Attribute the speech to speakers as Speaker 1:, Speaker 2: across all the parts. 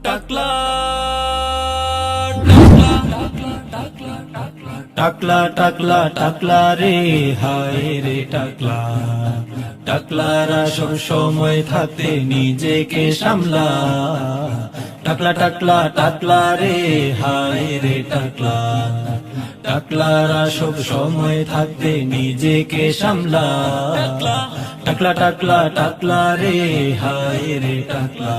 Speaker 1: টাকলা টাকলা টাকলা টাকলা রে হায় রে টাকলা টাকলারা সব সময় থাকতে নিজেকে সামলা টাকলা টাকলা টাকলা রে হায় রে টাকলা টাকলারা সব সময় থাকতে নিজেকে সামলা টাকলা টাকলা টাকলা রে হায় রে টাকলা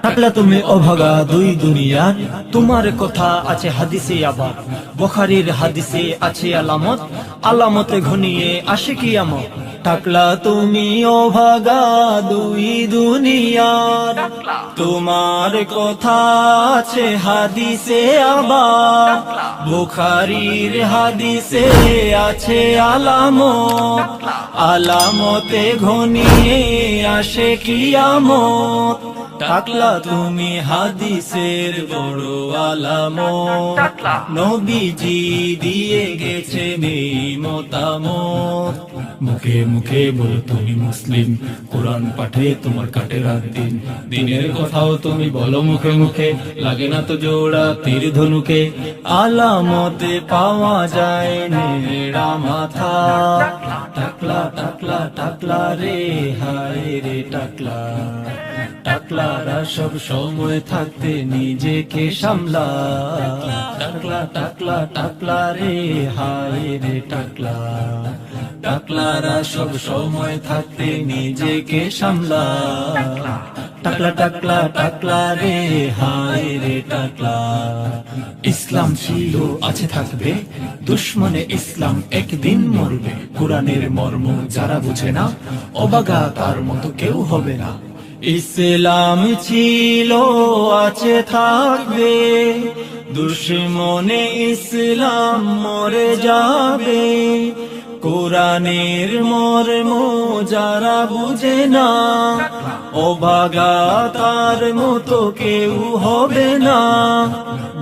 Speaker 1: টাকলা তুমি অভাগা দুই দুনিয়ার তোমার কথা আছে হাদিসে আবার বুখারীর হাদিসে আছে আলামত আলামতে ঘনিয়ে আসে কিয়ামত টাকলা তুমি অভাগা দুই দুনিয়ার তোমার কথা আছে হাদিসে আবার বুখারীর হাদিসে আছে আলামত আলামতে ঘনিয়ে আসে কিয়ামত টাকলা তুমি হাদিসের বড় আলামত নবীজি দিয়ে গেছে এই মতামত মুখে মুখে বলো তুমি মুসলিম কোরআন পাঠে তোমার কাটে রাত দিন দিনের কথাও তুমি বলো মুখে মুখে লাগে না তো জোড়া তীর ধনুকে আলামতে পাওয়া যায় নেড়া মাথা টাকলা টাকলা টাকলা রে হায় রে টাকলা টাকলারা সব সময় থাকতে নিজেকে সামলা টাকলা টাকলা টাকলা রে হায় রে টাকলা টাকলারা সব সময় থাকতে নিজেকে সামলা টাকলা টাকলা টাকলা রে হায় রে টাকলা ইসলাম ছিল আছে থাকবে দুশ্মনে ইসলাম একদিন মরবে কোরআনের মর্ম যারা বুঝে না অবাগা তার মতো কেউ হবে না ইসলাম ছিল আছে থাকবে দুশ্মনে ইসলাম মরে যাবে কোরআনের মর্ম যারা বুঝে না অভাগা তার মতো কেউ হবে না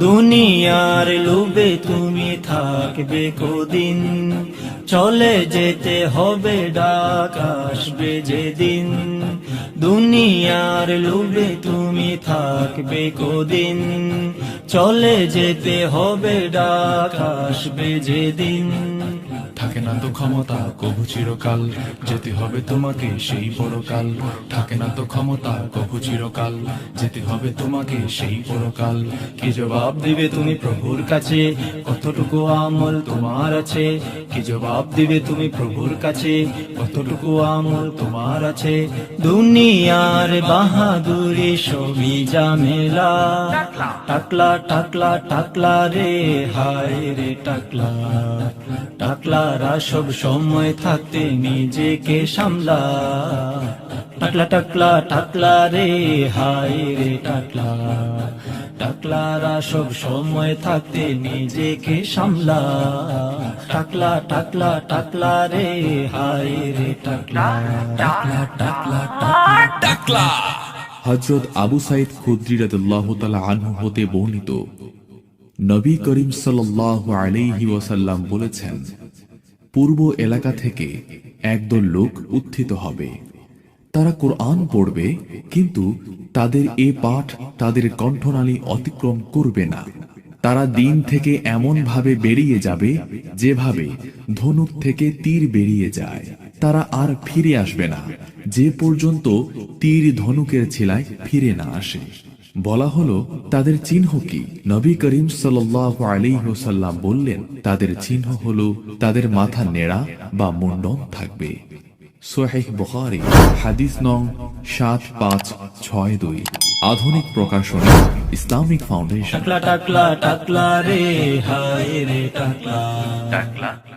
Speaker 1: দুনিয়ার লোভে তুমি থাকবে কদিন চলে যেতে হবে ডাক আসবে যেদিন দুনিয়ার লোভে তুমি থাকবে কদিন চলে যেতে হবে ডাক আসবে যেদিন থাকে না তো ক্ষমতা কবু চিরকাল যেতে হবে তোমাকে সেই পরকাল থাকে না তো ক্ষমতা কবু চিরকাল যেতে হবে তোমাকে সেই পরকাল কি জবাব দিবে তুমি প্রভুর কাছে কতটুকু আমল তোমার আছে কি জবাব দিবে তুমি প্রভুর কাছে কতটুকু আমল তোমার আছে দুনিয়ার বাহাদুরি সবই ঝামেলা টাকলা টাকলা টাকলা রে হায় রে টাকলা টাকলারা সব সময় থাকতে নিজেকে সামলা টাকলা টাকলা টাকলা রে হায় রে টাকলা টাকলারা সব সময় থাকতে নিজেকে সামলা টাকলা টাকলা টাকলা রে হায় রে টাকলা টাকলা টাকলা টাকলা
Speaker 2: হযরত আবু সাঈদ খুদরী রাদিয়াল্লাহু তাআলা আনহু হতে বর্ণিত নবী করিম সাল্লাল্লাহু আলাইহি ওয়াসাল্লাম বলেছেন পূর্ব এলাকা থেকে একদল লোক উত্থিত হবে তারা কোরআন পড়বে কিন্তু তাদের এ পাঠ তাদের কণ্ঠনালী অতিক্রম করবে না তারা দিন থেকে এমন ভাবে বেরিয়ে যাবে যেভাবে ধনুক থেকে তীর বেরিয়ে যায় তারা আর ফিরে আসবে না যে পর্যন্ত তীর ধনুকের ছিলায় ফিরে না আসে বলা হলো তাদের চিহ্ন কি নবী করিম সাল্লাল্লাহু আলাইহি ওয়াসাল্লাম বললেন তাদের চিহ্ন হলো তাদের মাথা নেড়া বা মুন্ডন থাকবে সহিহ বুখারী হাদিস নং 7562 আধুনিক প্রকাশন ইসলামিক ফাউন্ডেশন
Speaker 1: টাকলা টাকলা টাকলা রে হায় রে টাকলা টাকলা